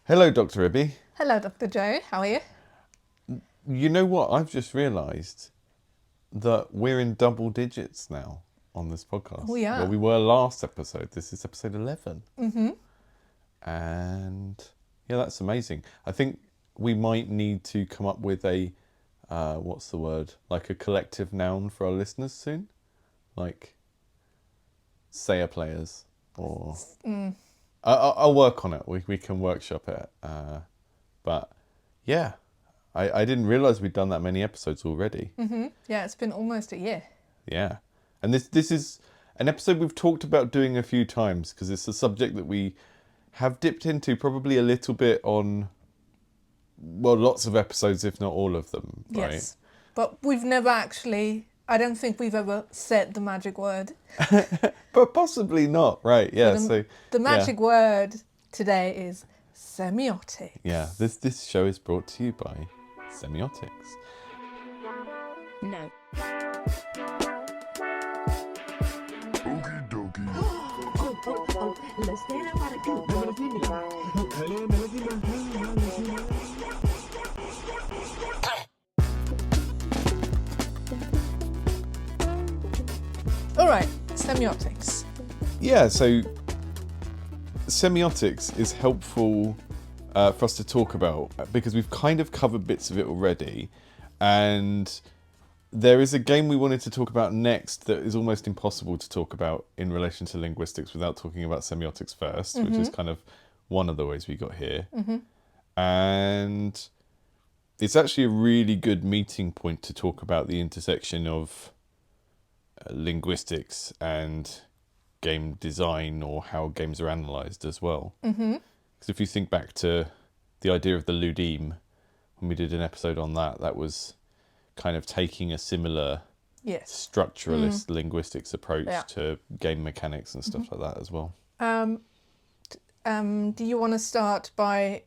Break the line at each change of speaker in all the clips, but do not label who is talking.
Hello, Dr. Ibi.
Hello, Dr. Joe. How are you?
You know what? I've just realised that we're in double digits now on this podcast.
We are.
Well, we were last episode. This is episode 11.
Mm-hmm.
And yeah, that's amazing. I think we might need to come up with a, what's the word? Like a collective noun for our listeners soon. Like, Sayer players or... I'll work on it. We can workshop it. But yeah, I didn't realise we'd done that many episodes already.
Mm-hmm. Yeah, it's been almost a year.
Yeah. And this is an episode we've talked about doing a few times because it's a subject that we have dipped into probably a little bit on, well, lots of episodes, if not all of them, right?
Yes. But we've never actually, I don't think we've ever said the magic word.
But possibly not, right? Yeah,
The magic word today is semiotics.
Yeah, this show is brought to you by Semiotics.
No.
Okie dokie.
Let's get it what
All right, semiotics.
Yeah, so semiotics is helpful for us to talk about because we've kind of covered bits of it already, and there is a game we wanted to talk about next that is almost impossible to talk about in relation to linguistics without talking about semiotics first, which is kind of one of the ways we got here. And it's actually a really good meeting point to talk about the intersection of linguistics and game design, or how games are analysed as well. Because if you think back to the idea of the ludeme, when we did an episode on that, that was kind of taking a similar
Yes.
structuralist linguistics approach
Yeah.
to game mechanics and stuff like that as well.
Do you want to start by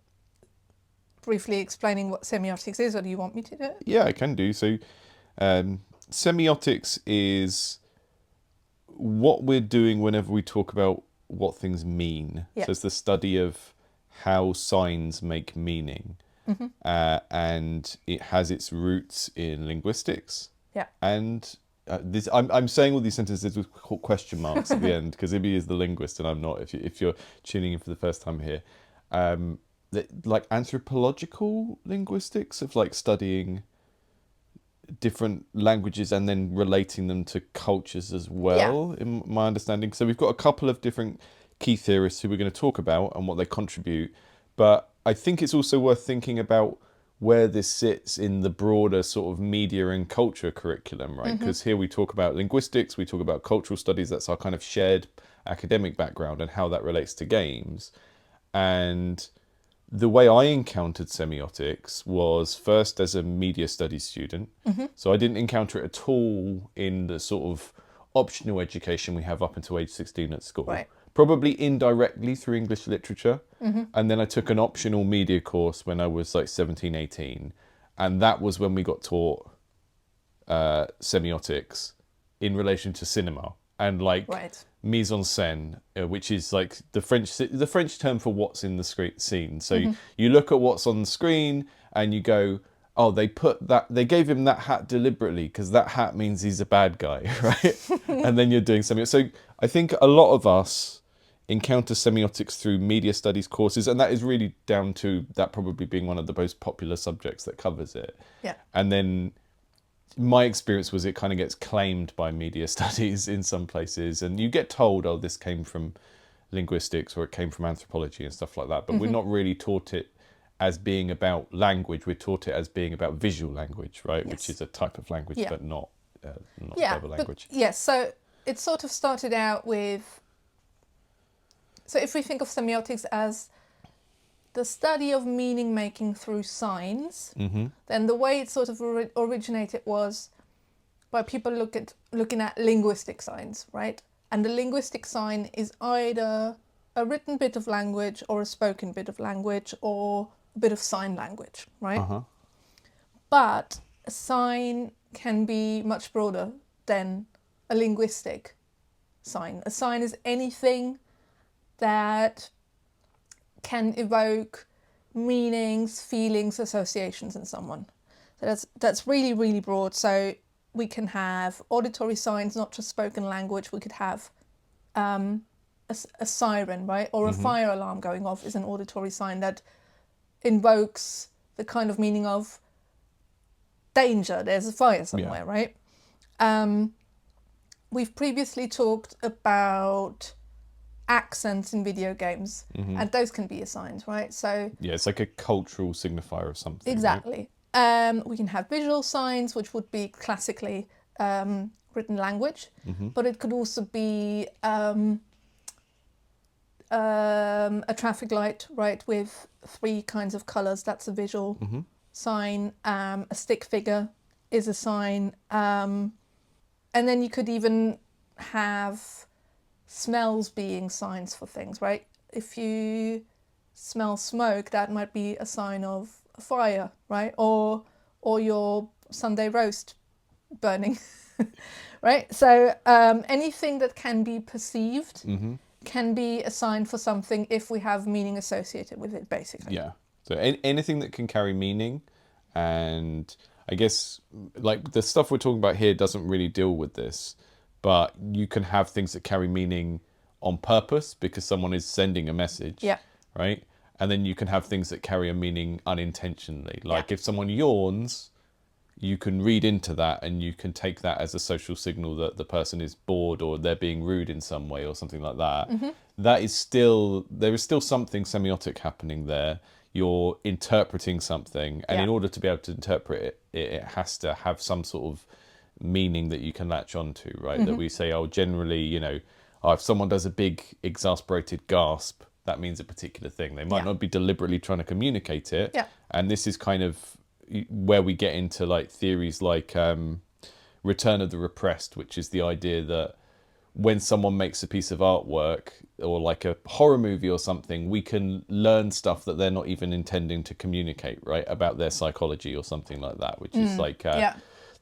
briefly explaining what semiotics is, or do you want me to do it?
Yeah, I can do. So semiotics is what we're doing whenever we talk about what things mean.
Yeah.
So it's the study of how signs make meaning. And it has its roots in linguistics.
Yeah.
And I'm saying all these sentences with question marks at the end because Ibi is the linguist and I'm not. If you're tuning in for the first time here, like anthropological linguistics of like studying different languages and then relating them to cultures as well, in my understanding. So we've got a couple of different key theorists who we're going to talk about and what they contribute, but I think it's also worth thinking about where this sits in the broader sort of media and culture curriculum, right? Because here we talk about linguistics, we talk about cultural studies, that's our kind of shared academic background and how that relates to games. And the way I encountered semiotics was first as a media studies student. So I didn't encounter it at all in the sort of optional education we have up until age 16 at school.
Right.
Probably indirectly through English literature. And then I took an optional media course when I was like 17, 18. And that was when we got taught semiotics in relation to cinema and like
Right.
mise en scène, which is like the French term for what's in the scene. So you look at what's on the screen and you go, oh, they gave him that hat deliberately because that hat means he's a bad guy, right? And then you're doing something. So I think a lot of us encounter semiotics through media studies courses, and that is really down to that probably being one of the most popular subjects that covers it.
Yeah.
And then my experience was it kind of gets claimed by media studies in some places, and you get told, oh, this came from linguistics or it came from anthropology and stuff like that, but we're not really taught it as being about language. We're taught it as being about visual language, right?
Yes.
Which is a type of language,
Yeah.
but not
Yeah.
verbal language.
But, yes, so it sort of started out with... So if we think of semiotics as the study of meaning making through signs, then the way it sort of originated was by people looking at linguistic signs, right? And the linguistic sign is either a written bit of language or a spoken bit of language or a bit of sign language, right? But a sign can be much broader than a linguistic sign. A sign is anything that can evoke meanings, feelings, associations in someone. So that's really, really broad. So we can have auditory signs, not just spoken language. We could have a siren, right? Or a fire alarm going off is an auditory sign that invokes the kind of meaning of danger. There's a fire somewhere, right? We've previously talked about accents in video games, and those can be assigned, right? So
Yeah, it's like a cultural signifier of something.
exactly. We can have visual signs, which would be classically written language, but it could also be a traffic light, right, with 3 kinds of colours. That's a visual sign. A stick figure is a sign. And then you could even have smells being signs for things, right? If you smell smoke, that might be a sign of a fire, right? Or your Sunday roast burning, right? So anything that can be perceived can be a sign for something if we have meaning associated with it, basically.
Yeah. So anything that can carry meaning, and I guess like the stuff we're talking about here doesn't really deal with this, but you can have things that carry meaning on purpose because someone is sending a message.
Yeah.
Right. And then you can have things that carry a meaning unintentionally. Like
Yeah.
if someone yawns, you can read into that and you can take that as a social signal that the person is bored or they're being rude in some way or something like that. That is still, there is still something semiotic happening there. You're interpreting something, and in order to be able to interpret it, it has to have some sort of meaning that you can latch onto, right? That we say, oh, generally, you know, if someone does a big exasperated gasp, that means a particular thing. They might not be deliberately trying to communicate it.
Yeah.
And this is kind of where we get into like theories like Return of the Repressed, which is the idea that when someone makes a piece of artwork or like a horror movie or something, we can learn stuff that they're not even intending to communicate, right? About their psychology or something like that, which is like,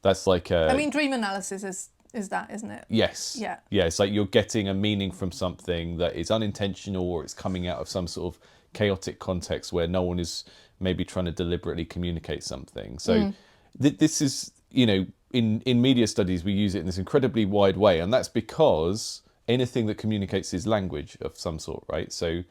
that's like a...
I mean, dream analysis is that, isn't it?
Yes.
Yeah.
Yeah, it's like you're getting a meaning from something that is unintentional or it's coming out of some sort of chaotic context where no one is maybe trying to deliberately communicate something. So this is, you know, in media studies, we use it in this incredibly wide way. And that's because anything that communicates is language of some sort, right? So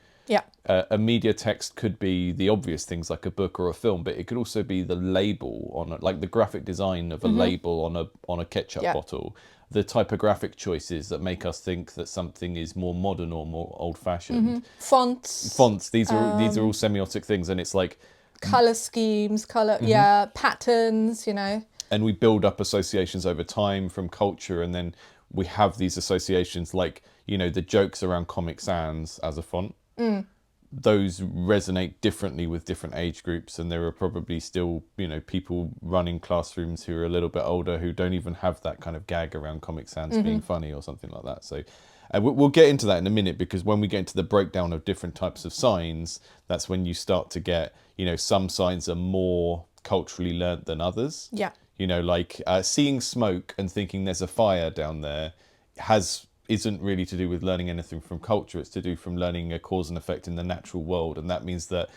a media text could be the obvious things like a book or a film, but it could also be the label on it, like the graphic design of a label on a ketchup bottle, the typographic choices that make us think that something is more modern or more old-fashioned.
Fonts.
These are all semiotic things, and it's like
Color schemes, patterns, you know.
And we build up associations over time from culture, and then we have these associations like, you know, the jokes around Comic Sans as a font. Those resonate differently with different age groups, and there are probably still, you know, people running classrooms who are a little bit older who don't even have that kind of gag around Comic Sans being funny or something like that. So we'll get into that in a minute, because when we get into the breakdown of different types of signs, that's when you start to get, you know, some signs are more culturally learnt than others.
Yeah.
You know, like seeing smoke and thinking there's a fire down there isn't really to do with learning anything from culture. It's to do from learning a cause and effect in the natural world. And that means that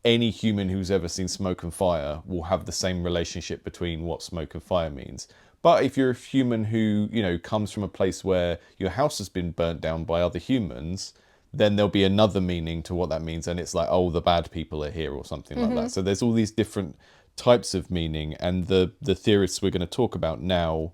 any human who's ever seen smoke and fire will have the same relationship between what smoke and fire means. But if you're a human who, you know, comes from a place where your house has been burnt down by other humans, then there'll be another meaning to what that means. And it's like, oh, the bad people are here or something like that. So there's all these different types of meaning, and the theorists we're going to talk about now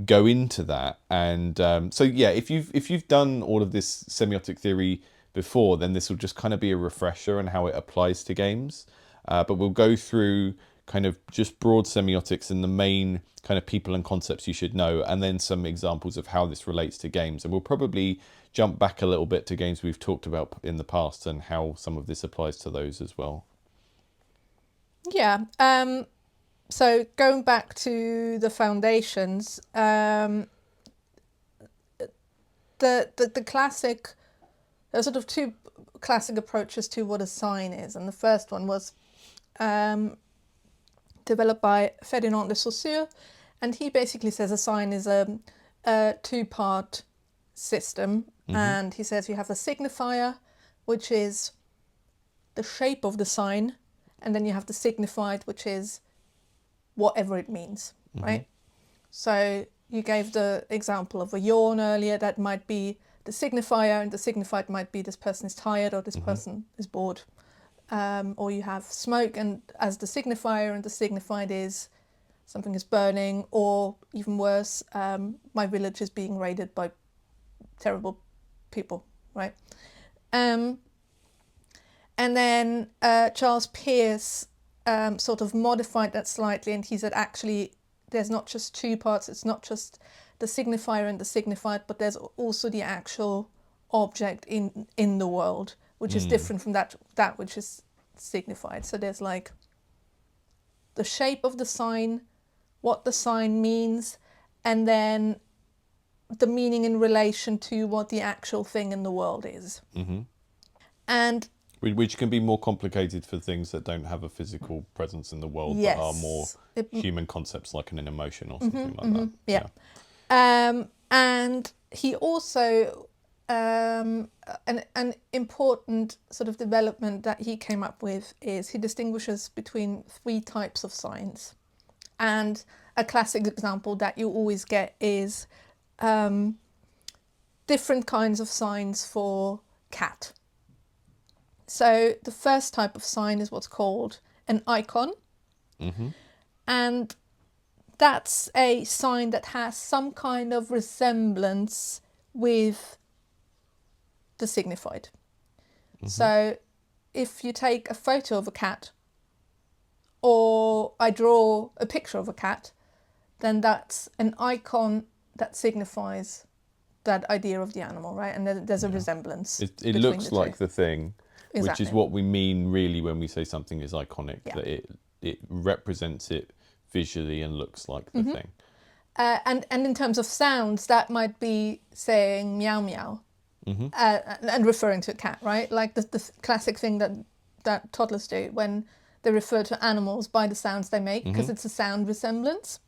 go into that. And so yeah, if you've done all of this semiotic theory before, then this will just kind of be a refresher on how it applies to games, but we'll go through kind of just broad semiotics and the main kind of people and concepts you should know, and then some examples of how this relates to games. And we'll probably jump back a little bit to games we've talked about in the past and how some of this applies to those as well.
Yeah. So going back to the foundations, the classic, there's sort of 2 classic approaches to what a sign is, and the first one was developed by Ferdinand de Saussure, and he basically says a sign is a 2-part system, and he says you have a signifier, which is the shape of the sign, and then you have the signified, which is whatever it means, right? So you gave the example of a yawn earlier. That might be the signifier, and the signified might be this person is tired or this person is bored. Or you have smoke and as the signifier, and the signified is something is burning, or even worse, my village is being raided by terrible people, right? And then Charles Peirce sort of modified that slightly, and he said actually there's not just two parts, it's not just the signifier and the signified, but there's also the actual object in the world, which is different from that which is signified. So there's like the shape of the sign, what the sign means, and then the meaning in relation to what the actual thing in the world is. And
which can be more complicated for things that don't have a physical presence in the world,
yes,
but are more human concepts, like an emotion or something like that.
yeah. And he also an important sort of development that he came up with is he distinguishes between 3 types of signs. And a classic example that you always get is different kinds of signs for cat. So the first type of sign is what's called an icon. And that's a sign that has some kind of resemblance with the signified. So if you take a photo of a cat, or I draw a picture of a cat, then that's an icon that signifies that idea of the animal, right? And there's a resemblance.
It looks like the thing,
Exactly.
which is what we mean really when we say something is iconic, that it represents it visually and looks like the thing.
And in terms of sounds, that might be saying meow meow, and referring to a cat, right? Like the classic thing that toddlers do when they refer to animals by the sounds they make, because it's a sound resemblance.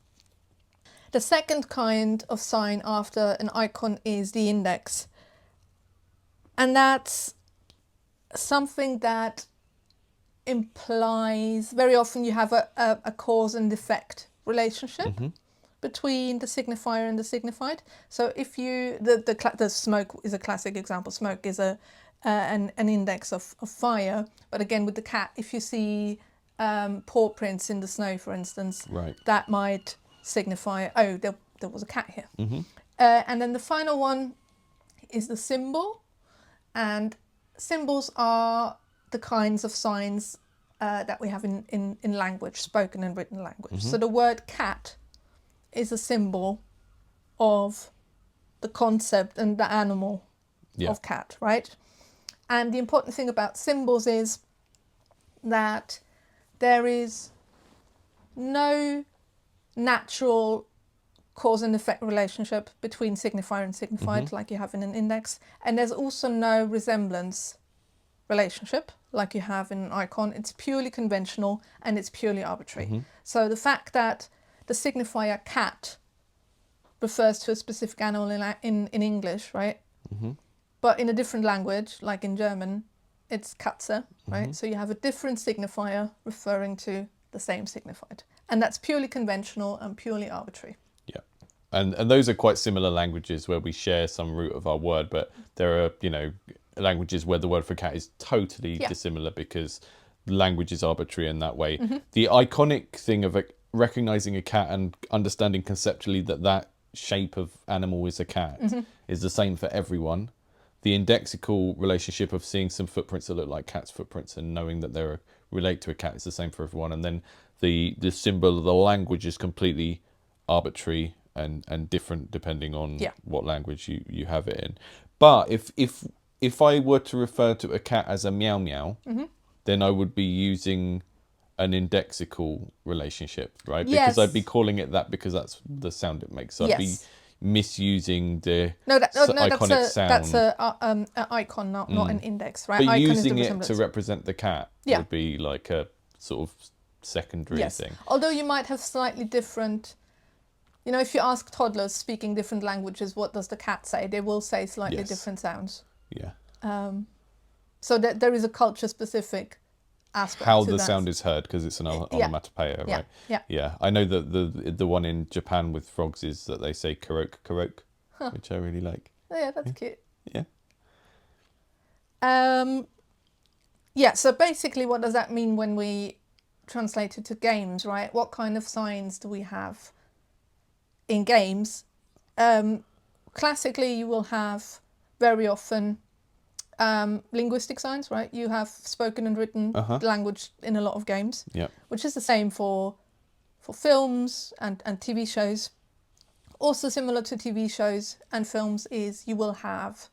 The second kind of sign after an icon is the index. And that's something that implies, very often you have a cause and effect relationship between the signifier and the signified. So if you, the smoke is a classic example. Smoke is an index of fire. But again, with the cat, if you see paw prints in the snow, for instance, that might signify, oh, there was a cat here. And then the final one is the symbol. And symbols are the kinds of signs that we have in language, spoken and written language. So the word cat is a symbol of the concept and the animal of cat, right? And the important thing about symbols is that there is no natural cause and effect relationship between signifier and signified like you have in an index, and there's also no resemblance relationship like you have in an icon. It's purely conventional and it's purely arbitrary. So the fact that the signifier cat refers to a specific animal in English, right? But in a different language, like in German, it's Katze, right? So you have a different signifier referring to the same signified. And that's purely conventional and purely arbitrary.
Yeah. And those are quite similar languages where we share some root of our word, but there are, languages where the word for cat is totally dissimilar because language is arbitrary in that way. The iconic thing of recognizing a cat and understanding conceptually that shape of animal is a cat is the same for everyone. The indexical relationship of seeing some footprints that look like cat's footprints and knowing that they relate to a cat is the same for everyone. And then the symbol of the language is completely arbitrary and different depending on what language you have it in. But if I were to refer to a cat as a meow meow, then I would be using an indexical relationship, right? Because I'd be calling it that because that's the sound it makes. So I'd be misusing the iconic sound.
That's an icon, not an index, right?
But
icon
using it to represent the cat would be like a sort of secondary thing.
Although you might have slightly different, if you ask toddlers speaking different languages, what does the cat say? They will say slightly different sounds.
Yeah.
So that there is a culture-specific aspect
How
to
the
that.
sound is heard because it's an onomatopoeia,
Yeah,
right?
yeah.
Yeah, I know that the one in Japan with frogs is that they say karoke, karoke, which I really like.
Oh, yeah, that's cute.
Yeah.
Yeah, so basically what does that mean when we translate it to games, right? What kind of signs do we have in games? Classically, you will have very often linguistic signs, right? You have spoken and written language in a lot of games,
Yeah.
which is the same for films and TV shows. Also similar to TV shows and films is you will have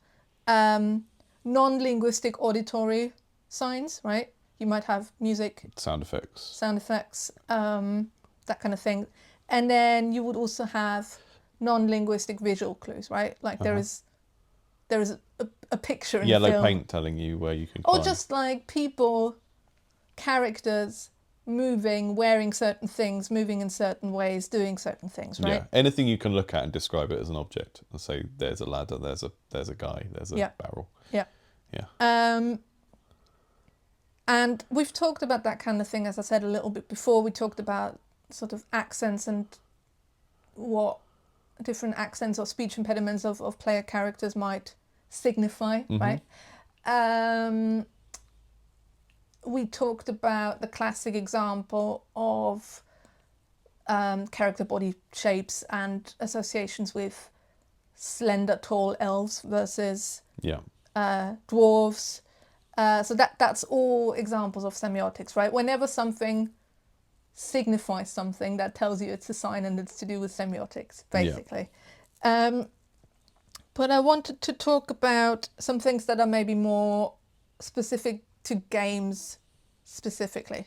non-linguistic auditory signs, right? You might have music,
Sound effects.
that kind of thing. And then you would also have non-linguistic visual clues, right? Like there is a picture in
Yellow
film.
paint telling you where you can
Or
climb.
just like people, characters moving, wearing certain things, moving in certain ways, doing certain things, right?
Yeah, anything you can look at and describe it as an object and say there's a ladder, there's a guy, there's a barrel.
Yeah.
Yeah.
And we've talked about that kind of thing, as I said a little bit before. We talked about sort of accents and what different accents or speech impediments of player characters might signify, right? We talked about the classic example of character body shapes and associations with slender, tall elves versus dwarves. So that's all examples of semiotics, right? Whenever something signifies something, that tells you it's a sign and it's to do with semiotics, basically. But I wanted to talk about some things that are maybe more specific to games specifically.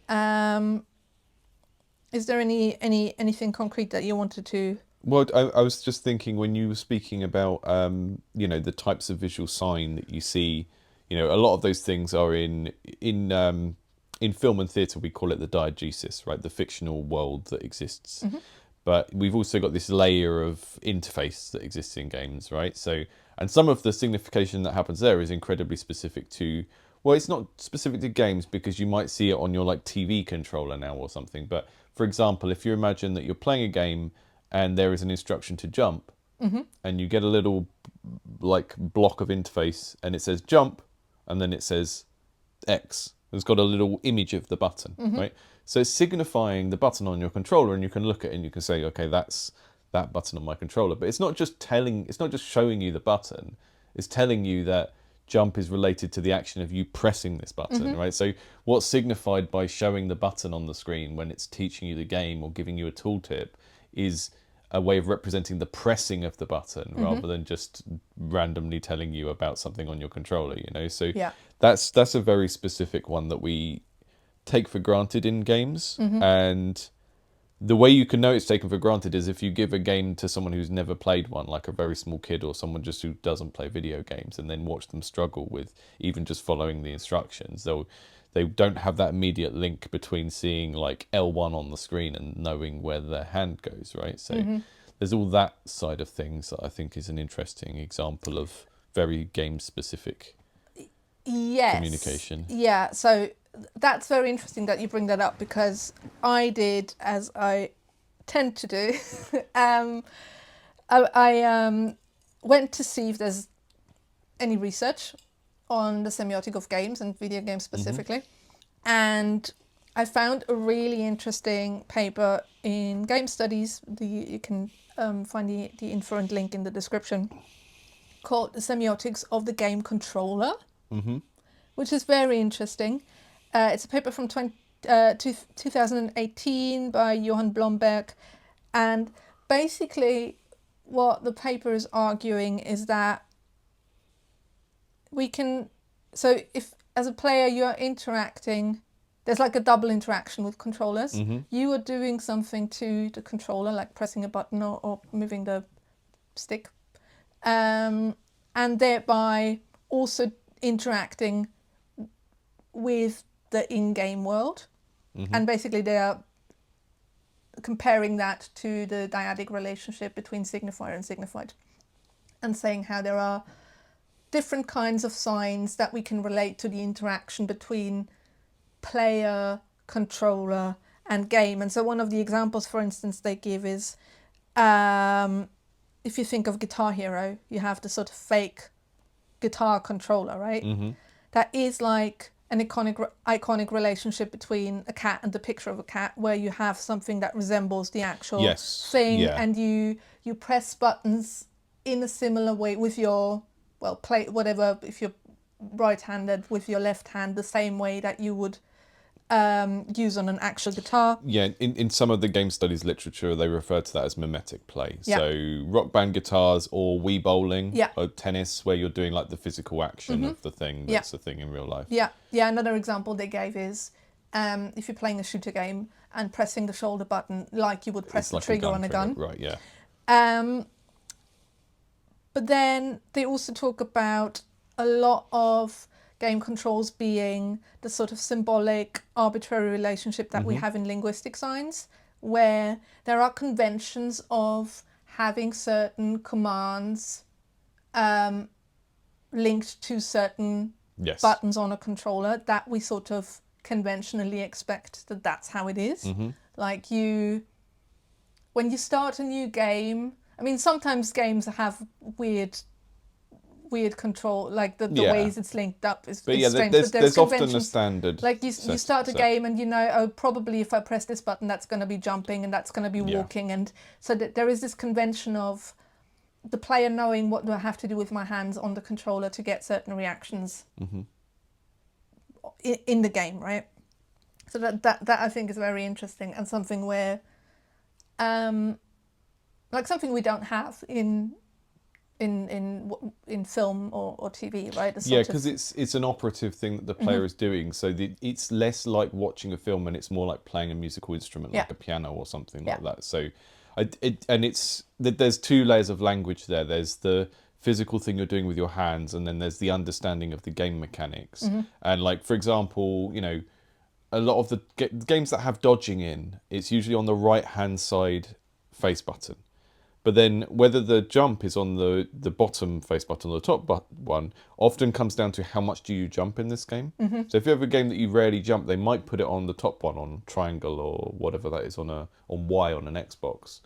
Is there anything concrete that you wanted to?
Well, I was just thinking when you were speaking about the types of visual sign that you see, a lot of those things are in film and theatre. We call it the diegesis, right? The fictional world that exists. But we've also got this layer of interface that exists in games, right? So, and some of the signification that happens there is incredibly specific to, well, it's not specific to games because you might see it on your like TV controller now or something. But for example, if you imagine that you're playing a game and there is an instruction to jump, and you get a little like block of interface and it says jump, and then it says X. It's got a little image of the button, right? So it's signifying the button on your controller, and you can look at it and you can say, okay, that's that button on my controller. But it's not just showing you the button. It's telling you that jump is related to the action of you pressing this button, right? So what's signified by showing the button on the screen when it's teaching you the game or giving you a tooltip is a way of representing the pressing of the button rather than just randomly telling you about something on your controller, So that's a very specific one that we take for granted in games. And the way you can know it's taken for granted is if you give a game to someone who's never played one, like a very small kid or someone just who doesn't play video games, and then watch them struggle with even just following the instructions. They don't have that immediate link between seeing like L1 on the screen and knowing where their hand goes, right? So there's all that side of things that I think is an interesting example of very game-specific communication.
Yeah, so that's very interesting that you bring that up because I did, as I tend to do, I went to see if there's any research on the semiotic of games and video games specifically. And I found a really interesting paper in Game Studies. You can find the inferent link in the description, called The Semiotics of the Game Controller, which is very interesting. It's a paper from 2018 by Johan Blomberg. And basically what the paper is arguing is that so if as a player you are interacting, there's like a double interaction with controllers. You are doing something to the controller, like pressing a button or moving the stick, and thereby also interacting with the in-game world. And basically they are comparing that to the dyadic relationship between signifier and signified, and saying how there are different kinds of signs that we can relate to the interaction between player, controller, and game. And so one of the examples, for instance, they give is if you think of Guitar Hero, you have the sort of fake guitar controller, right?
Mm-hmm.
That is like an iconic relationship between a cat and the picture of a cat, where you have something that resembles the actual
Yes,
thing,
yeah.
and you press buttons in a similar way with your, well, play whatever, if you're right-handed, with your left hand, the same way that you would use on an actual guitar.
Yeah, in some of the game studies literature, they refer to that as mimetic play.
Yeah.
So rock band guitars or Wii bowling
Yeah.
or tennis, where you're doing like the physical action of the thing
Yeah.
that's a thing in real life.
Yeah, another example they gave is if you're playing a shooter game and pressing the shoulder button like you would press
It's
the
like
trigger on a gun.
Right, yeah.
But then they also talk about a lot of game controls being the sort of symbolic, arbitrary relationship that we have in linguistic signs, where there are conventions of having certain commands linked to certain
Yes.
buttons on a controller that we sort of conventionally expect that that's how it is. Like when you start a new game, I mean, sometimes games have weird control, like the
Yeah.
ways it's linked up is
But
it's
yeah,
strange.
there's,
but
there's often a
conventions.
standard.
Like you start a game and you know, oh, probably if I press this button, that's going to be jumping and that's going to be
Yeah.
walking, and so that there is this convention of the player knowing what do I have to do with my hands on the controller to get certain reactions in the game, right? So that I think is very interesting, and something where, like something we don't have in film or TV, right?
Yeah, because it's an operative thing that the player is doing. So it's less like watching a film and it's more like playing a musical instrument, like
Yeah.
a piano or something
Yeah.
like that. So there's two layers of language there. There's the physical thing you're doing with your hands, and then there's the understanding of the game mechanics. And like, for example, you know, a lot of the games that have dodging in, it's usually on the right hand side face button. But then whether the jump is on the bottom face button or the top one often comes down to how much do you jump in this game. So if you have a game that you rarely jump, they might put it on the top one, on triangle or whatever that is, on Y on an Xbox.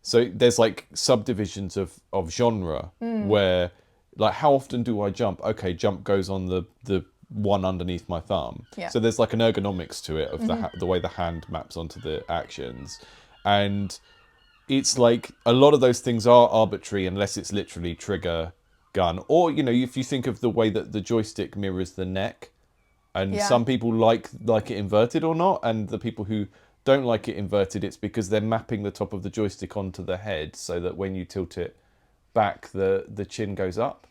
So there's like subdivisions of genre where, like, how often do I jump? Okay, jump goes on the one underneath my thumb.
Yeah.
So there's like an ergonomics to it of the way the hand maps onto the actions. And it's like a lot of those things are arbitrary unless it's literally trigger, gun. Or, you know, if you think of the way that the joystick mirrors the neck, and
Yeah.
some people like it inverted or not, and the people who don't like it inverted, it's because they're mapping the top of the joystick onto the head so that when you tilt it back, the chin goes up.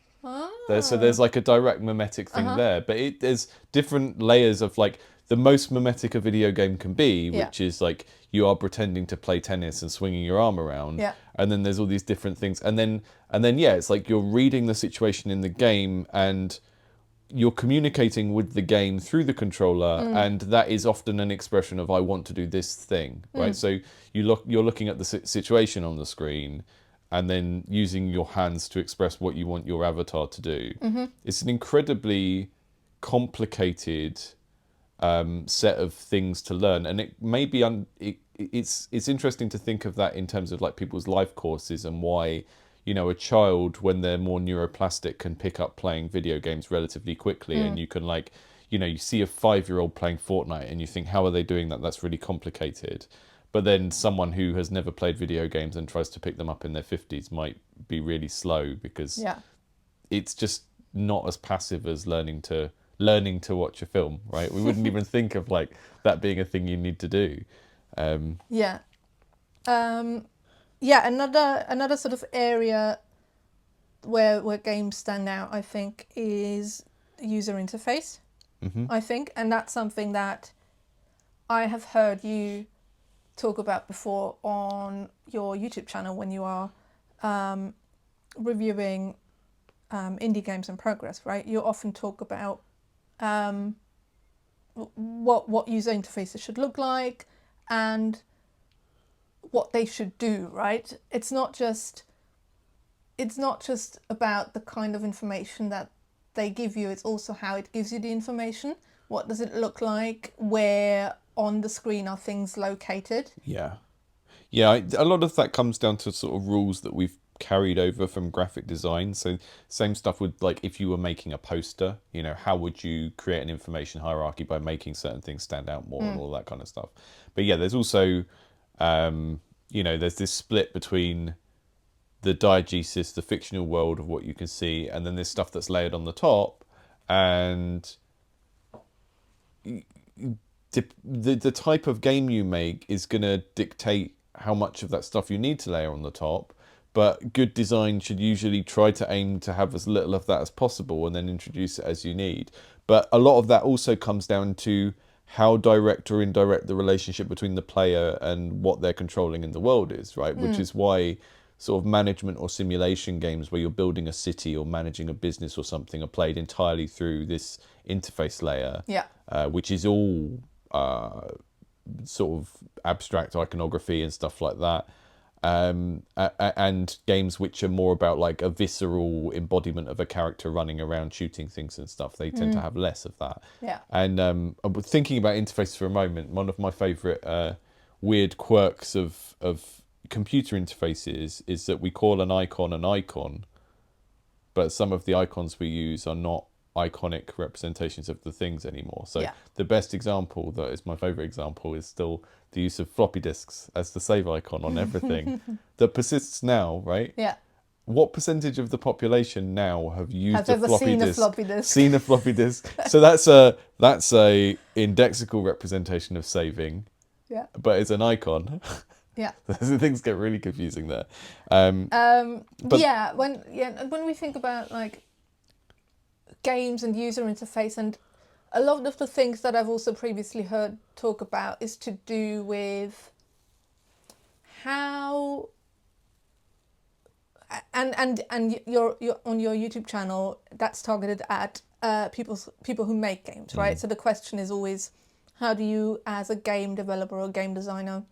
So there's like a direct mimetic thing there, but there's different layers of like the most mimetic a video game can be, which is like you are pretending to play tennis and swinging your arm around, and then there's all these different things, and then yeah, it's like you're reading the situation in the game and you're communicating with the game through the controller, and that is often an expression of I want to do this thing, right? So you're looking at the situation on the screen, and then using your hands to express what you want your avatar to do. It's an incredibly complicated set of things to learn, and it may be it's interesting to think of that in terms of like people's life courses, and why, you know, a child, when they're more neuroplastic, can pick up playing video games relatively quickly, and you can, like, you know, you see a 5-year-old playing Fortnite and you think, how are they doing that? That's really complicated. But then someone who has never played video games and tries to pick them up in their 50s might be really slow, because it's just not as passive as learning to watch a film, right? We wouldn't even think of like that being a thing you need to do.
Another sort of area where games stand out, I think, is user interface. I think, and that's something that I have heard you talk about before on your YouTube channel when you are reviewing indie games in progress, right? You often talk about what user interfaces should look like and what they should do, right? It's not just it's not just about the kind of information that they give you, it's also how it gives you the information. What does it look like? Where on the screen are things located?
Yeah. Yeah, a lot of that comes down to sort of rules that we've carried over from graphic design. So same stuff with, like, if you were making a poster, you know, how would you create an information hierarchy by making certain things stand out more and all that kind of stuff. But yeah, there's also, you know, there's this split between the diegesis, the fictional world of what you can see, and then there's stuff that's layered on the top, and the type of game you make is going to dictate how much of that stuff you need to layer on the top. But good design should usually try to aim to have as little of that as possible and then introduce it as you need. But a lot of that also comes down to how direct or indirect the relationship between the player and what they're controlling in the world is, right? Which is why sort of management or simulation games where you're building a city or managing a business or something are played entirely through this interface layer, which is all sort of abstract iconography and stuff like that. And games which are more about like a visceral embodiment of a character running around shooting things and stuff, they tend to have less of that. And thinking about interfaces for a moment, one of my favorite weird quirks of computer interfaces is that we call an icon, but some of the icons we use are not iconic representations of the things anymore. So the best example, that is my favorite example, is still the use of floppy disks as the save icon on everything that persists now, right? What percentage of the population now have used a floppy disk? Seen a floppy disk. So that's a indexical representation of saving, but it's an icon. Things get really confusing there.
When we think about like games and user interface, and a lot of the things that I've also previously heard talk about is to do with how and you're on your YouTube channel that's targeted at people who make games, right? So the question is always, how do you as a game developer or game designer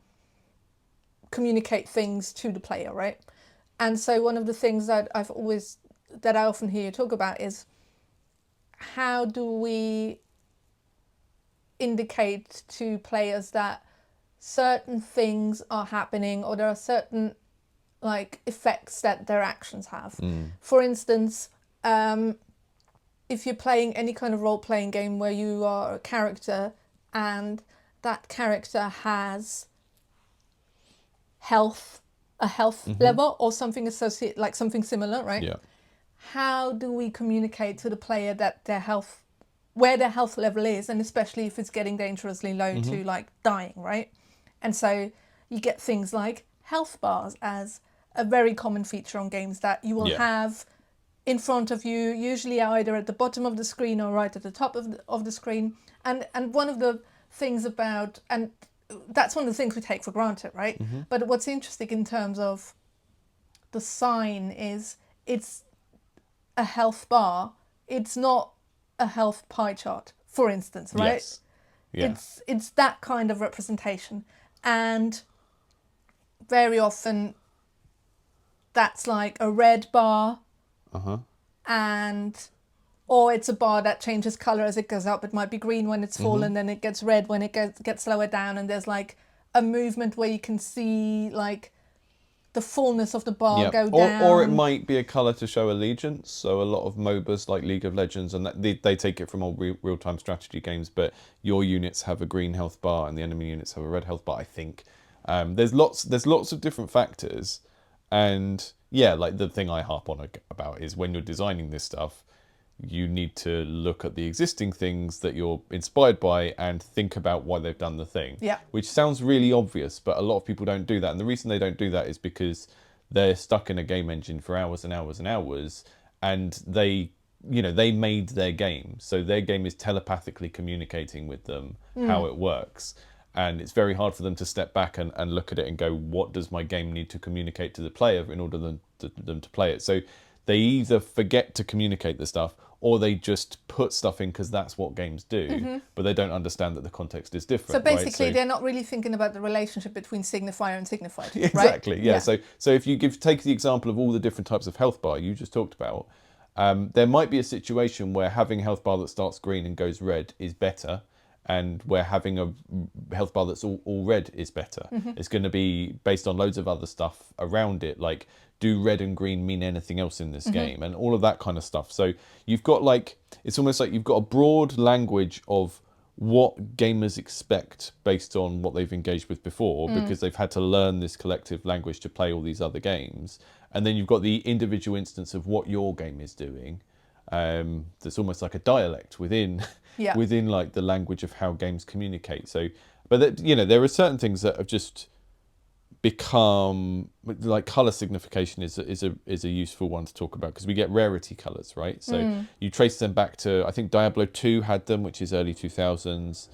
communicate things to the player, right? And so one of the things that I often hear you talk about is, how do we indicate to players that certain things are happening, or there are certain like effects that their actions have? For instance, if you're playing any kind of role-playing game where you are a character and that character has a health level or something associated, like something similar, right? How do we communicate to the player that where their health level is, and especially if it's getting dangerously low to like dying, right? And so you get things like health bars as a very common feature on games that you will have in front of you, usually either at the bottom of the screen or right at the top of the screen. And one of the things about, and that's one of the things we take for granted, right? But what's interesting in terms of the sign is it's a health bar. It's not a health pie chart, for instance, right? It's that kind of representation. And very often that's like a red bar, or it's a bar that changes color as it goes up. It might be green when it's full, and then it gets red when it gets lower down, and there's like a movement where you can see like the fullness of the bar go down.
Or it might be a color to show allegiance. So a lot of MOBAs like League of Legends, and they take it from all real-time strategy games, but your units have a green health bar and the enemy units have a red health bar, I think. There's lots of different factors, and like the thing I harp on about is, when you're designing this stuff, you need to look at the existing things that you're inspired by and think about why they've done the thing. Which sounds really obvious, but a lot of people don't do that. And the reason they don't do that is because they're stuck in a game engine for hours and hours and hours, and they made their game. So their game is telepathically communicating with them how it works. And it's very hard for them to step back and look at it and go, what does my game need to communicate to the player in order for them to play it? So they either forget to communicate the stuff or they just put stuff in because that's what games do, but they don't understand that the context is different.
So basically,
right?
they're not really thinking about the relationship between signifier and signified.
Exactly,
right?
yeah. So if you take the example of all the different types of health bar you just talked about, there might be a situation where having a health bar that starts green and goes red is better, and where having a health bar that's all red is better. It's going to be based on loads of other stuff around it, like do red and green mean anything else in this game, and all of that kind of stuff. So you've got like, it's almost like you've got a broad language of what gamers expect based on what they've engaged with before, because they've had to learn this collective language to play all these other games. And then you've got the individual instance of what your game is doing. That's almost like a dialect within within like the language of how games communicate. So, but that, you know, there are certain things that have just become like color signification is a useful one to talk about, because we get rarity colors, right? So you trace them back to, I think Diablo 2 had them, which is early 2000s,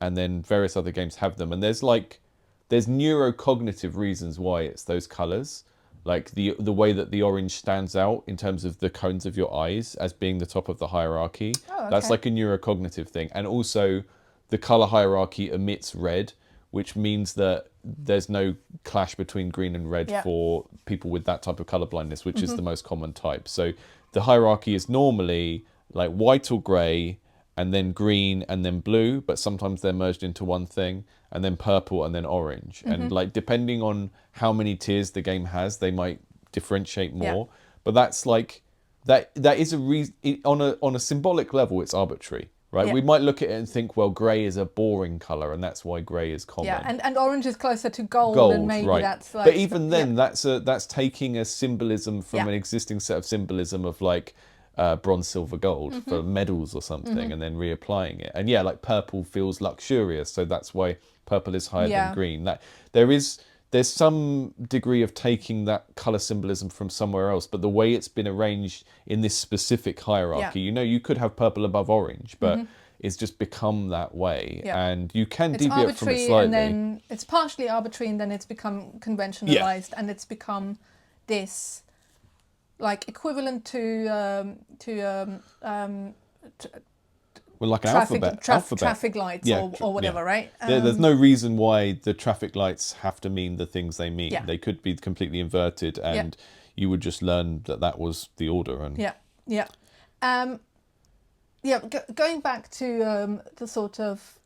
and then various other games have them, and there's neurocognitive reasons why it's those colors, like the way that the orange stands out in terms of the cones of your eyes as being the top of the hierarchy. That's like a neurocognitive thing. And also the color hierarchy emits red, which means that there's no clash between green and red for people with that type of color blindness, which is the most common type. So the hierarchy is normally like white or gray, and then green, and then blue, but sometimes they're merged into one thing, and then purple, and then orange. And like, depending on how many tiers the game has, they might differentiate more. But that's like, that is a reason, on a symbolic level, it's arbitrary. Right, we might look at it and think, well, grey is a boring colour, and that's why grey is common.
Yeah, and orange is closer to gold, and maybe
right.
that's like.
But even then, that's taking a symbolism from an existing set of symbolism of like bronze, silver, gold for medals or something, and then reapplying it. And yeah, like purple feels luxurious, so that's why purple is higher than green. That there's some degree of taking that colour symbolism from somewhere else, but the way it's been arranged in this specific hierarchy, you know, you could have purple above orange, but it's just become that way, and you can deviate from it slightly.
And then it's partially arbitrary, and then it's become conventionalized, and it's become this like equivalent to
well, like an alphabet.
Traffic lights or whatever, right?
There's no reason why the traffic lights have to mean the things they mean.
Yeah.
They could be completely inverted, and you would just learn that was the order. And
going back to the sort of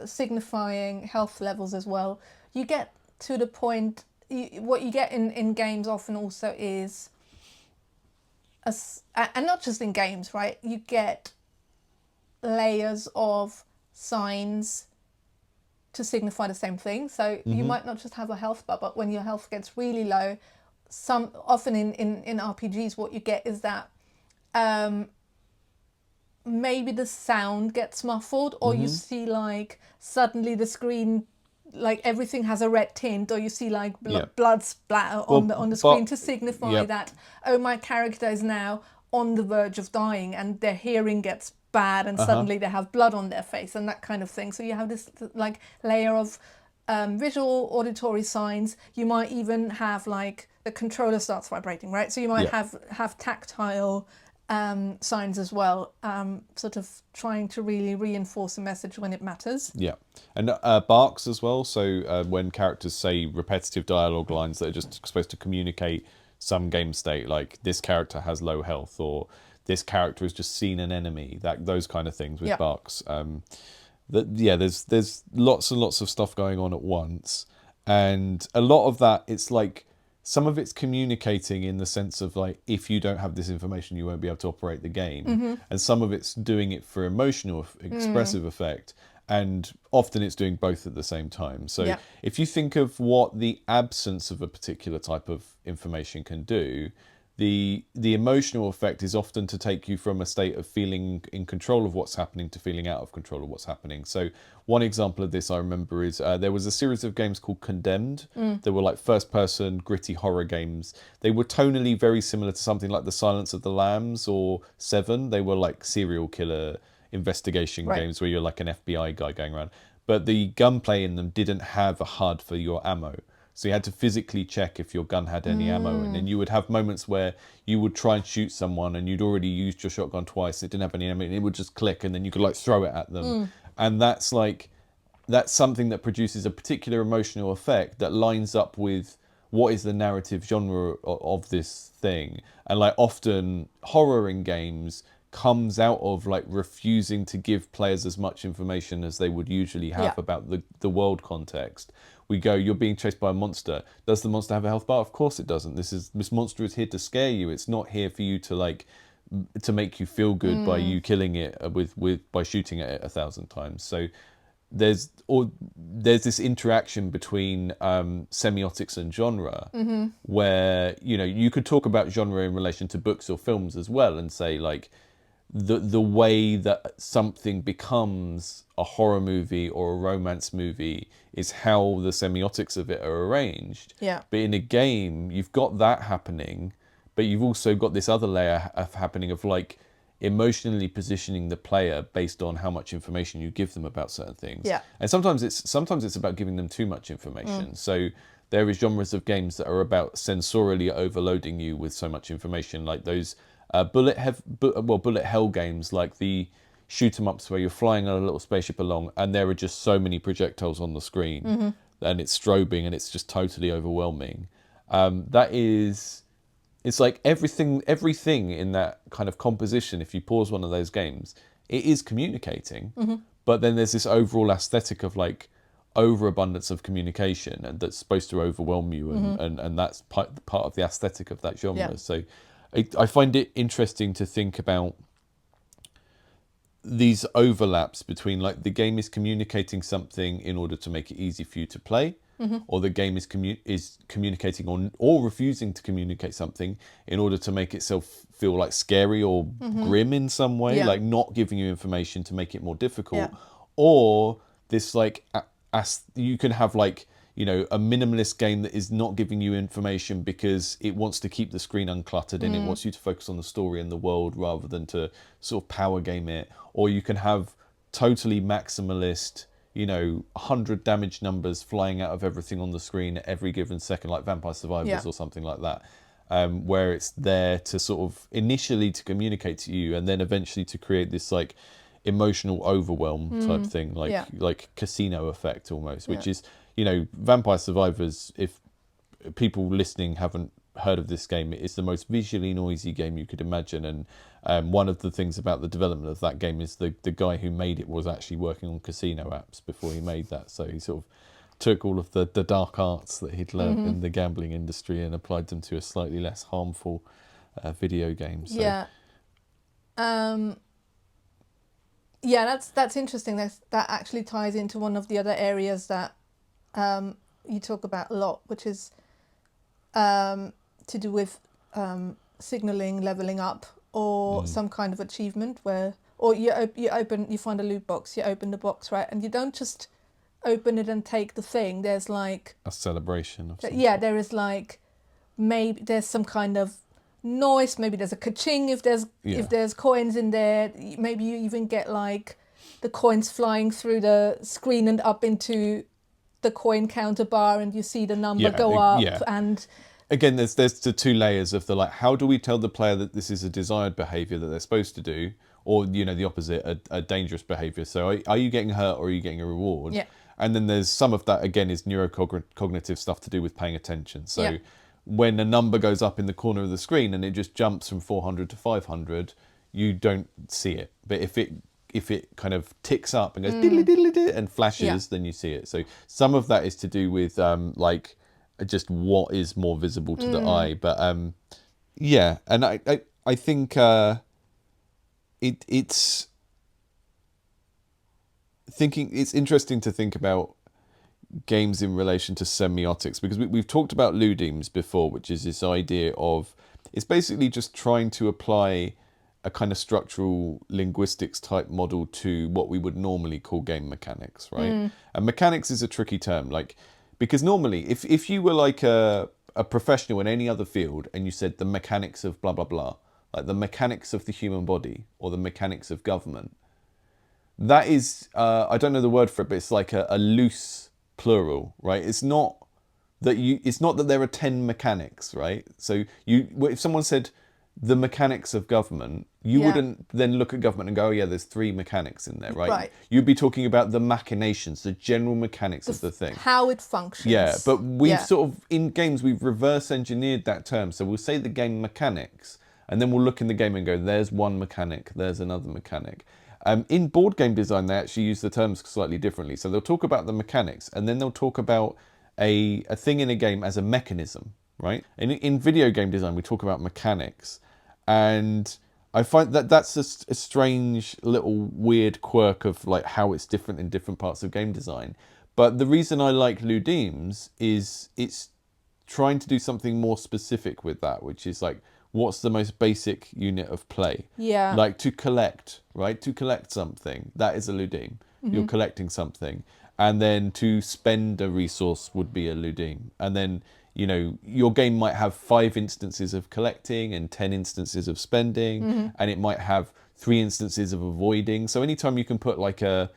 signifying health levels as well, you get to the point, what you get in games often also is, and not just in games, right? You get layers of signs to signify the same thing. So you might not just have a health bar, but when your health gets really low, often in RPGs, what you get is that maybe the sound gets muffled, or you see like suddenly the screen, like everything has a red tint, or you see like blood splatter on the screen to signify that, oh, my character is now on the verge of dying, and their hearing gets bad, and suddenly they have blood on their face, and that kind of thing. So you have this like layer of visual, auditory signs. You might even have like the controller starts vibrating, right? So you might have tactile signs as well, sort of trying to really reinforce a message when it matters.
Yeah, and barks as well. So when characters say repetitive dialogue lines that are just supposed to communicate some game state, like this character has low health, or this character has just seen an enemy, those kind of things with barks. There's lots and lots of stuff going on at once, and a lot of that, it's like, some of it's communicating in the sense of like, if you don't have this information, you won't be able to operate the game. And some of it's doing it for emotional, expressive effect. And often it's doing both at the same time. So if you think of what the absence of a particular type of information can do, the emotional effect is often to take you from a state of feeling in control of what's happening to feeling out of control of what's happening. So one example of this I remember is there was a series of games called Condemned. They were like first-person gritty horror games. They were tonally very similar to something like The Silence of the Lambs or Seven. They were like serial killer investigation games where you're like an FBI guy going around. But the gunplay in them didn't have a HUD for your ammo. So you had to physically check if your gun had any ammo, and then you would have moments where you would try and shoot someone and you'd already used your shotgun twice, it didn't have any ammo, and it would just click, and then you could like throw it at them. And that's something that produces a particular emotional effect that lines up with what is the narrative genre of this thing. And like often horror in games comes out of like refusing to give players as much information as they would usually have about the world context. We go, you're being chased by a monster. Does the monster have a health bar? Of course it doesn't. This monster is here to scare you. It's not here for you to make you feel good by you killing it by shooting at it 1,000 times. So there's this interaction between semiotics and genre, where you could talk about genre in relation to books or films as well, and say like the way that something becomes a horror movie or a romance movie is how the semiotics of it are arranged.
Yeah.
But in a game, you've got that happening, but you've also got this other layer of happening of like emotionally positioning the player based on how much information you give them about certain things.
Yeah.
And sometimes it's about giving them too much information. So there is genres of games that are about sensorially overloading you with so much information, like those bullet hell games, like the shoot 'em ups where you're flying on a little spaceship along and there are just so many projectiles on the screen and it's strobing and it's just totally overwhelming. It's like everything in that kind of composition, if you pause one of those games, it is communicating, but then there's this overall aesthetic of like overabundance of communication, and that's supposed to overwhelm you, and that's part of the aesthetic of that genre.
Yeah.
So I find it interesting to think about these overlaps between like the game is communicating something in order to make it easy for you to play, or the game is communicating or refusing to communicate something in order to make itself feel like scary or grim in some way, like not giving you information to make it more difficult. Or this like you can have like a minimalist game that is not giving you information because it wants to keep the screen uncluttered and it wants you to focus on the story and the world rather than to sort of power game it. Or you can have totally maximalist 100 damage numbers flying out of everything on the screen at every given second, like Vampire Survivors or something like that, where it's there to sort of initially to communicate to you and then eventually to create this like emotional overwhelm type thing, like casino effect almost, which is Vampire Survivors, if people listening haven't heard of this game, it's the most visually noisy game you could imagine, and one of the things about the development of that game is the guy who made it was actually working on casino apps before he made that, so he sort of took all of the dark arts that he'd learned in the gambling industry and applied them to a slightly less harmful video game. So.
That's interesting. That actually ties into one of the other areas that you talk about a lot, which is to do with signaling, leveling up, or some kind of achievement or you find a loot box, you open the box, right, and you don't just open it and take the thing. There's like
a celebration of something.
There is like maybe there's some kind of noise, maybe there's a ka-ching if there's coins in there, maybe you even get like the coins flying through the screen and up into the coin counter bar and you see the number go up. And
again, there's the two layers of the like, how do we tell the player that this is a desired behavior that they're supposed to do, or the opposite, a dangerous behavior? So are you getting hurt or are you getting a reward? And then there's some of that again is neurocognitive stuff to do with paying attention. So when a number goes up in the corner of the screen and it just jumps from 400 to 500, you don't see it, but if it kind of ticks up and goes diddly diddly diddly and flashes, then you see it. So some of that is to do with like just what is more visible to the eye, but and I think it's interesting to think about games in relation to semiotics, because we've talked about ludemes before, which is this idea of it's basically just trying to apply a kind of structural linguistics type model to what we would normally call game mechanics, right? And mechanics is a tricky term, like, because normally if you were like a professional in any other field and you said the mechanics of blah blah blah, like the mechanics of the human body or the mechanics of government, that is I don't know the word for it, but it's like a loose plural, right? It's not that it's not that there are 10 mechanics, right? So if someone said the mechanics of government, you wouldn't then look at government and go, oh yeah, there's 3 mechanics in there, right?
Right.
You'd be talking about the machinations, the general mechanics of the thing.
How it functions.
Yeah, but we've sort of, in games, we've reverse engineered that term. So we'll say the game mechanics, and then we'll look in the game and go, there's one mechanic, there's another mechanic. In board game design, they actually use the terms slightly differently. So they'll talk about the mechanics, and then they'll talk about a thing in a game as a mechanism, right? In video game design, we talk about mechanics. And I find that that's a strange little weird quirk of like how it's different in different parts of game design. But the reason I like ludemes is it's trying to do something more specific with that, which is like, what's the most basic unit of play?
Yeah.
Like to collect, right? To collect something, that is a ludeme. You're collecting something. And then to spend a resource would be a ludeme. And then, you know, your game might have 5 instances of collecting and 10 instances of spending, and it might have 3 instances of avoiding. So anytime you can put like a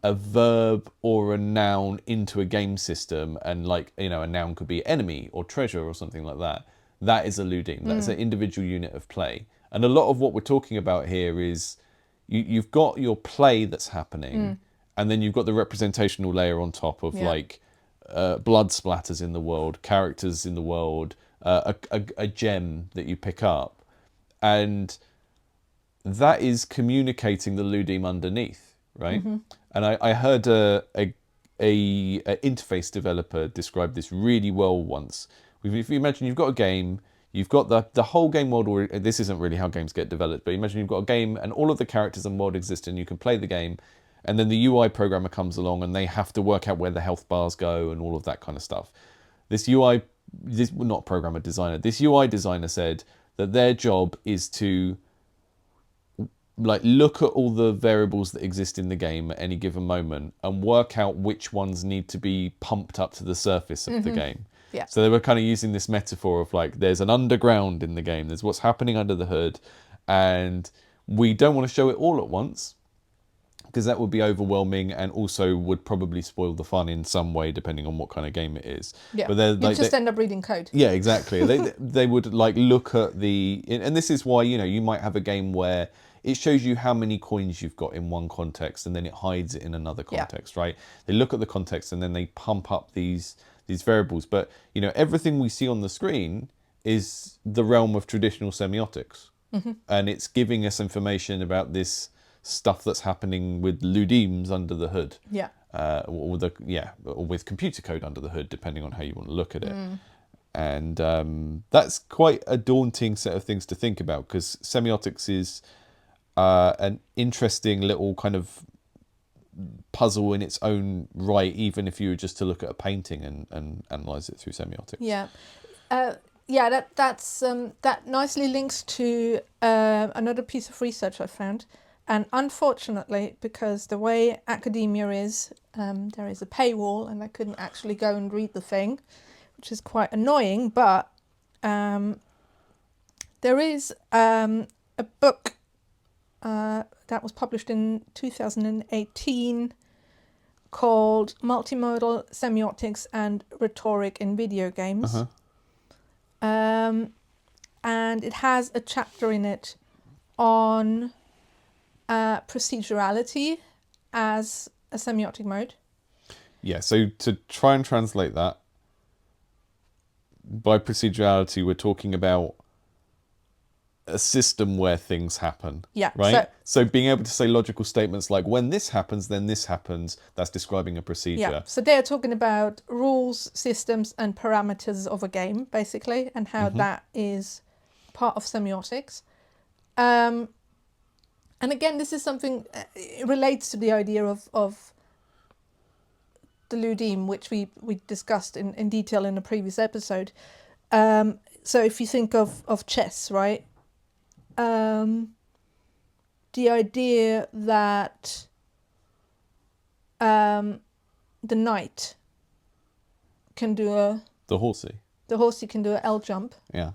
verb or a noun into a game system, and like, you know, a noun could be enemy or treasure or something like that, that is a ludeme. That's an individual unit of play. And a lot of what we're talking about here is you've got your play that's happening, and then you've got the representational layer on top of like blood splatters in the world, characters in the world, a gem that you pick up, and that is communicating the ludeme underneath, right? And I heard a interface developer describe this really well once. If you imagine you've got a game, you've got the whole game world. This isn't really how games get developed, but imagine you've got a game and all of the characters and world exist, and you can play the game. And then the UI programmer comes along and they have to work out where the health bars go and all of that kind of stuff. This UI designer said that their job is to like look at all the variables that exist in the game at any given moment and work out which ones need to be pumped up to the surface of the game.
Yeah.
So they were kind of using this metaphor of like, there's an underground in the game, there's what's happening under the hood, and we don't want to show it all at once, because that would be overwhelming and also would probably spoil the fun in some way, depending on what kind of game it is.
Yeah,
but
you just end up reading code.
Yeah, exactly. they would like look at and this is why, you know, you might have a game where it shows you how many coins you've got in one context and then it hides it in another context, right? They look at the context and then they pump up these variables. But, you know, everything we see on the screen is the realm of traditional semiotics. And it's giving us information about this stuff that's happening with ludemes under the hood, or with computer code under the hood, depending on how you want to look at it. And that's quite a daunting set of things to think about, because semiotics is an interesting little kind of puzzle in its own right, even if you were just to look at a painting and analyze it through semiotics. That nicely links to another piece of research I found. And unfortunately, because the way academia is, there is a paywall and I couldn't actually go and read the thing, which is quite annoying. But there is a book that was published in 2018 called Multi-modal Semiotics and Rhetoric in Video Games. And it has a chapter in it on procedurality as a semiotic mode. Yeah, so to try and translate that, by procedurality, we're talking about a system where things happen. Yeah. Right? So being able to say logical statements like, when this happens, then this happens, that's describing a procedure. Yeah. So they're talking about rules, systems, and parameters of a game, basically, and how that is part of semiotics. And again, this is something, it relates to the idea of the ludeme, which we discussed in detail in a previous episode. So if you think of chess, right? The idea that the knight can do the horsey can do an L jump. Yeah.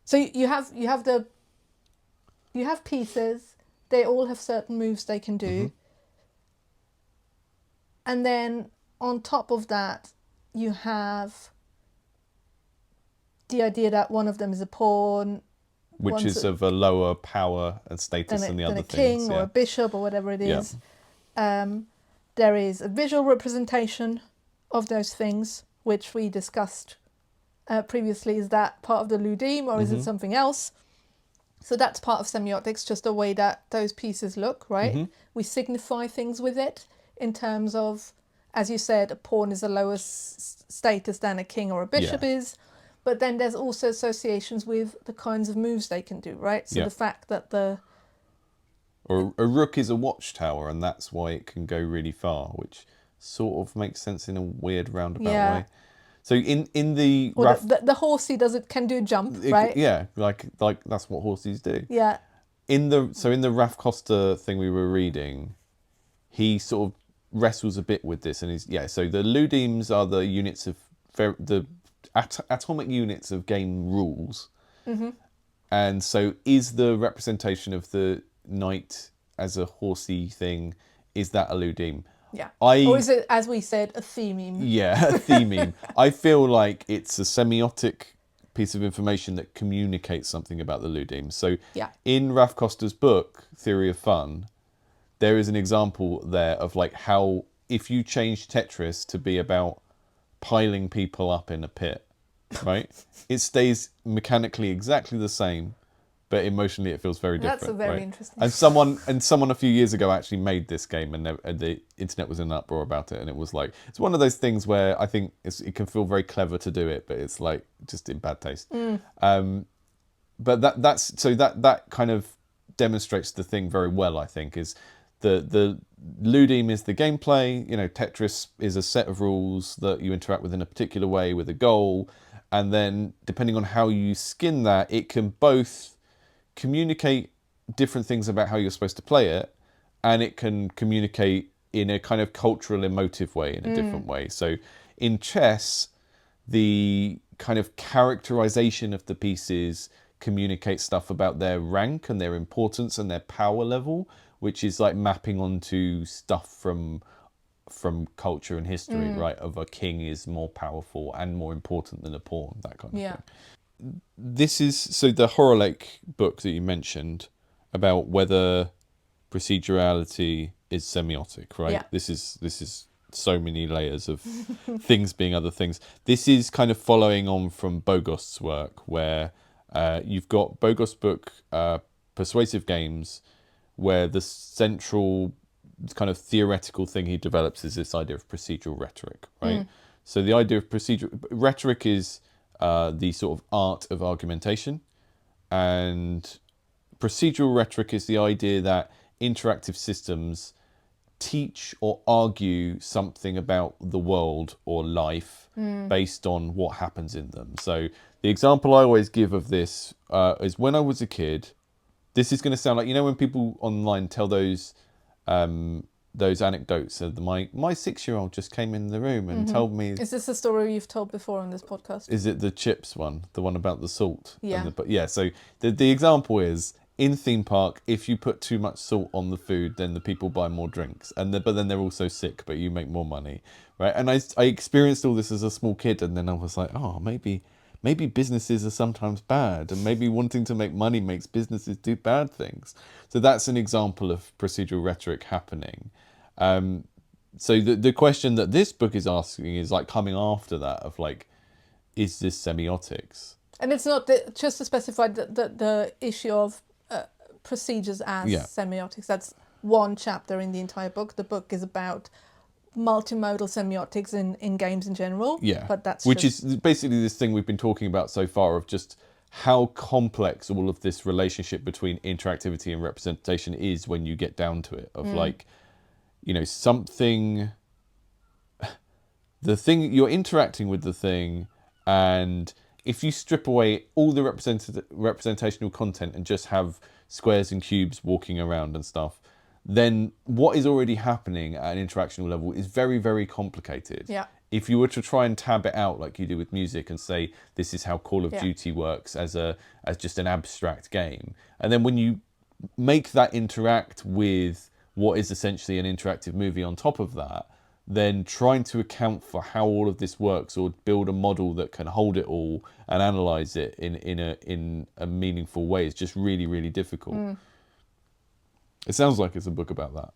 So you have pieces, they all have certain moves they can do. And then
on top of that, you have the idea that one of them is a pawn,
Which
one's
is of a lower power and status than the
than
other
a king
things.
or
Yeah.
a bishop or whatever it
Yeah.
is. There is a visual representation of those things, which we discussed previously. Is that part of the ludeme or is it something else? So that's part of semiotics, just the way that those pieces look, right? We signify things with it in terms of, as you said, a pawn is a lower status than a king or a bishop is. But then there's also associations with the kinds of moves they can do, right? So
Yeah.
the fact that
Or a rook is a watchtower, and that's why it can go really far, which sort of makes sense in a weird roundabout way. So in the
or
RAF,
the horsey can do a jump, right?
yeah, like that's what horses do.
Yeah.
In the Raf Costa thing we were reading, he sort of wrestles a bit with this, and so the ludemes are the units of the atomic units of game rules, and so is the representation of the knight as a horsey thing, is that a ludeme?
Yeah. Or is it, as we said, a thememe?
Yeah, a thememe. I feel like it's a semiotic piece of information that communicates something about the ludemes. So in Raf Costa's book, Theory of Fun, there is an example there of like how if you change Tetris to be about piling people up in a pit, right? It stays mechanically exactly the same, but emotionally it feels very different.
That's a very
right?
interesting.
And someone a few years ago actually made this game, and the internet was in an uproar about it. And it was like, it's one of those things where I think it can feel very clever to do it, but it's like just in bad taste. But that kind of demonstrates the thing very well. I think is the ludeme is the gameplay. You know, Tetris is a set of rules that you interact with in a particular way with a goal, and then depending on how you skin that, it can both communicate different things about how you're supposed to play it, and it can communicate in a kind of cultural emotive way, in a different way. So in chess, the kind of characterization of the pieces communicates stuff about their rank and their importance and their power level, which is like mapping onto stuff from culture and history, right? Of a king is more powerful and more important than a pawn, that kind of thing. This is so the Horolake book that you mentioned about whether procedurality is semiotic, right?
Yeah.
This is so many layers of things being other things. This is kind of following on from Bogost's work, where you've got Bogost's book, Persuasive Games, where the central kind of theoretical thing he develops is this idea of procedural rhetoric, right? So the idea of rhetoric is the sort of art of argumentation, and procedural rhetoric is the idea that interactive systems teach or argue something about the world or life based on what happens in them. So the example I always give of this is when I was a kid. This is going to sound like, you know, when people online tell those anecdotes of my 6-year-old just came in the room and told me.
Is this a story you've told before on this podcast?
Is it the chips one, the one about the salt?
Yeah.
Yeah. So the example is in theme park, if you put too much salt on the food, then the people buy more drinks, but then they're also sick, but you make more money, right? And I experienced all this as a small kid, and then I was like, oh, maybe businesses are sometimes bad, and maybe wanting to make money makes businesses do bad things. So that's an example of procedural rhetoric happening. So the question that this book is asking is like coming after that of like, is this semiotics?
And it's not just to specify the issue of procedures as semiotics. That's one chapter in the entire book. The book is about multimodal semiotics in games in general.
Yeah,
but that's
is basically this thing we've been talking about so far of just how complex all of this relationship between interactivity and representation is when you get down to it. Of like, you know, the thing you're interacting with the thing, and if you strip away all the representational content and just have squares and cubes walking around and stuff, then what is already happening at an interactional level is very, very complicated.
Yeah.
If you were to try and tab it out like you do with music and say, this is how Call of Duty works as just an abstract game. And then when you make that interact with what is essentially an interactive movie on top of that, then trying to account for how all of this works or build a model that can hold it all and analyze it in a meaningful way is just really, really difficult. It sounds like it's a book about that.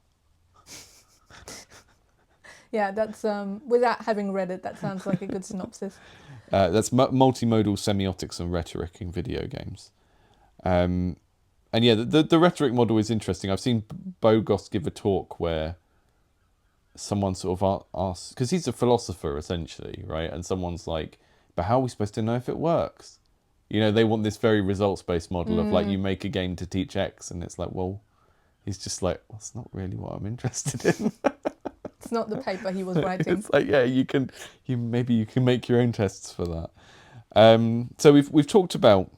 Yeah, that's without having read it, that sounds like a good synopsis.
That's multi-modal semiotics and rhetoric in video games. And yeah, the rhetoric model is interesting. I've seen Bogos give a talk where someone sort of asks, because he's a philosopher essentially, right? And someone's like, but how are we supposed to know if it works? You know, they want this very results-based model of like, you make a game to teach X, and it's like, well, he's just like, well, that's not really what I'm interested in.
It's not the paper he was writing.
It's like, yeah, maybe you can make your own tests for that. So we've talked about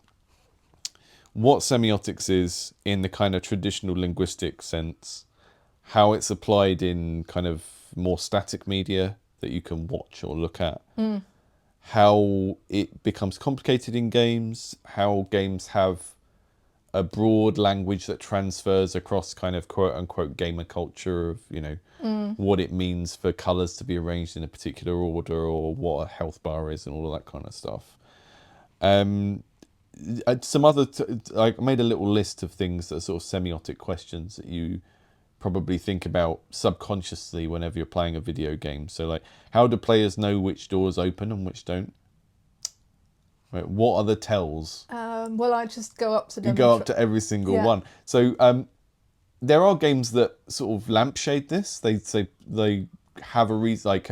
what semiotics is in the kind of traditional linguistic sense, how it's applied in kind of more static media that you can watch or look at, how it becomes complicated in games, how games have a broad language that transfers across kind of quote unquote gamer culture of, you know, what it means for colours to be arranged in a particular order or what a health bar is and all of that kind of stuff. Some other, I made a little list of things that are sort of semiotic questions that you probably think about subconsciously whenever you're playing a video game. So like, how do players know which doors open and which don't? Right, what are the tells?
Well, I just go up to them.
You go up to every single one. So there are games that sort of lampshade this. They say they have a reason, like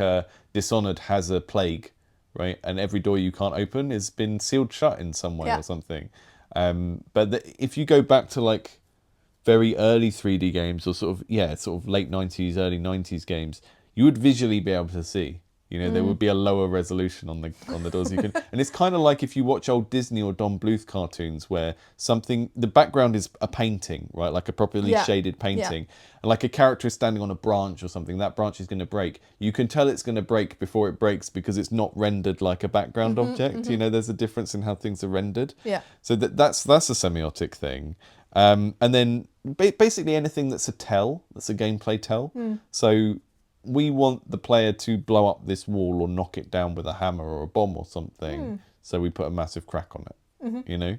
Dishonored has a plague, right? And every door you can't open has been sealed shut in some way or something. But if you go back to like very early 3D games or sort of late 90s, early 90s games, you would visually be able to see. You know, there would be a lower resolution on the doors you can, and it's kind of like if you watch old Disney or Don Bluth cartoons where the background is a painting, right, like a properly shaded painting, and like a character is standing on a branch or something. That branch is going to break. You can tell it's going to break before it breaks because it's not rendered like a background object. You know, there's a difference in how things are rendered.
Yeah.
So that's a semiotic thing, and then basically anything that's a tell, that's a gameplay tell. So we want the player to blow up this wall or knock it down with a hammer or a bomb or something. So we put a massive crack on it, you know?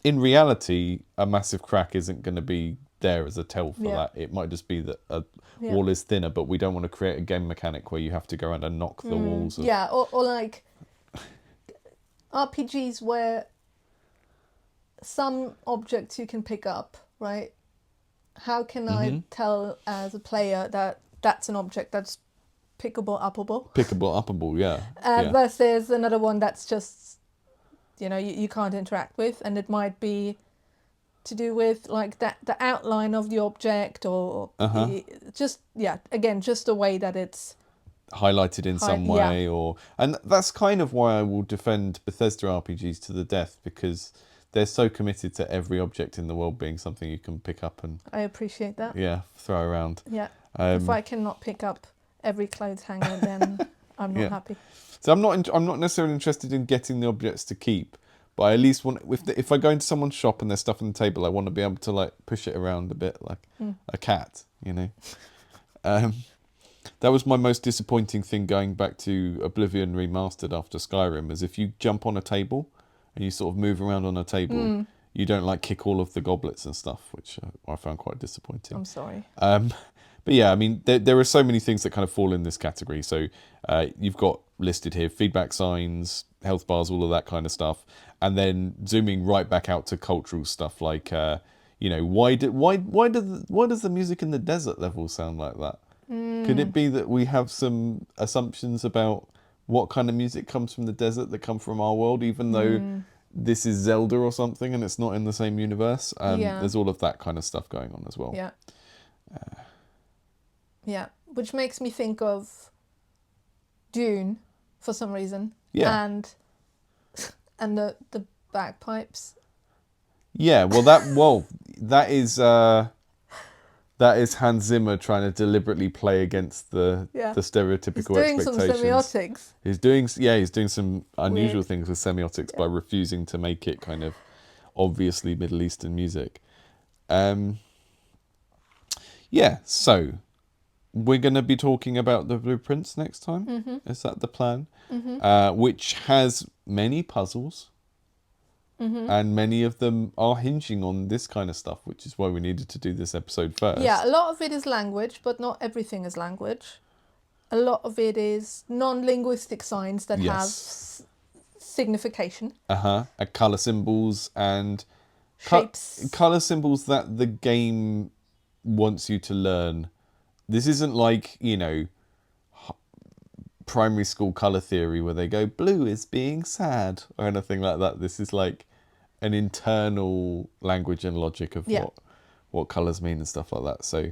In reality, a massive crack isn't going to be there as a tell for that. It might just be that a wall is thinner, but we don't want to create a game mechanic where you have to go around and knock the walls.
Or like RPGs where some objects you can pick up, right? How can I tell as a player that that's an object that's pickable, uppable?
Pickable, uppable, yeah.
Versus another one that's just, you know, you can't interact with, and it might be to do with like the outline of the object or just the way that it's
highlighted in some way and that's kind of why I will defend Bethesda RPGs to the death, because they're so committed to every object in the world being something you can pick up and
I appreciate that.
Throw around.
If I cannot pick up every clothes hanger, then I'm not happy.
So I'm not necessarily interested in getting the objects to keep, but I at least want, if I go into someone's shop and there's stuff on the table, I want to be able to like push it around a bit like a cat, you know. That was my most disappointing thing going back to Oblivion Remastered after Skyrim, is if you jump on a table and you sort of move around on a table, you don't like kick all of the goblets and stuff, which I found quite disappointing.
I'm sorry.
But yeah, I mean, there are so many things that kind of fall in this category. So you've got listed here feedback signs, health bars, all of that kind of stuff, and then zooming right back out to cultural stuff like, you know, why does the music in the desert level sound like that? Could it be that we have some assumptions about what kind of music comes from the desert that come from our world, even though this is Zelda or something and it's not in the same universe? There's all of that kind of stuff going on as well.
Which makes me think of Dune for some reason. And the bagpipes.
That is Hans Zimmer trying to deliberately play against the stereotypical expectations.
He's doing some semiotics.
He's doing some unusual
Weird
things with semiotics by refusing to make it kind of obviously Middle Eastern music. So we're going to be talking about the blueprints next time. Is that the plan? Which has many puzzles. And many of them are hinging on this kind of stuff, which is why we needed to do this episode first.
Yeah, a lot of it is language, but not everything is language. A lot of it is non-linguistic signs that have signification.
Colour symbols and
Shapes.
Colour symbols that the game wants you to learn. This isn't like, primary school colour theory where they go, blue is being sad, or anything like that. This is like an internal language and logic of what colours mean and stuff like that. So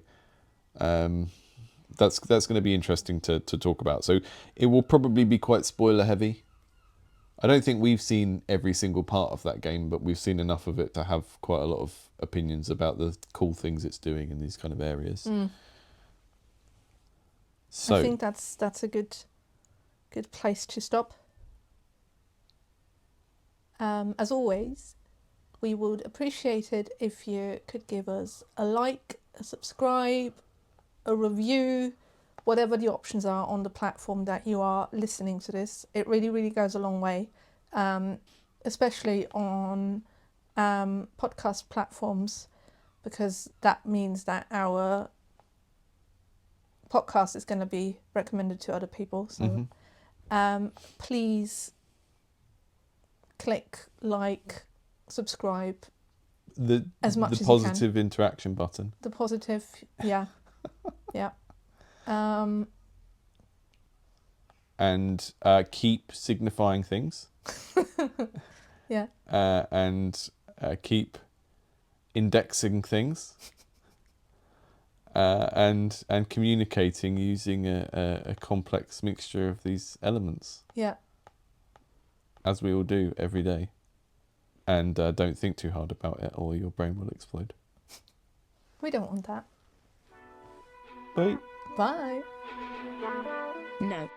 that's going to be interesting to talk about. So it will probably be quite spoiler heavy. I don't think we've seen every single part of that game, but we've seen enough of it to have quite a lot of opinions about the cool things it's doing in these kind of areas. So
I think that's a good place to stop. As always, we would appreciate it if you could give us a like, a subscribe, a review, whatever the options are on the platform that you are listening to this. It really, really goes a long way, especially on podcast platforms, because that means that our podcast is going to be recommended to other people. So please click like, subscribe, as much as you can.
The positive interaction button.
The positive, yeah.
And keep signifying things.
Yeah.
And keep indexing things. And communicating using a complex mixture of these elements.
Yeah.
As we all do every day. And don't think too hard about it or your brain will explode.
We don't want that.
Bye.
Bye.
No.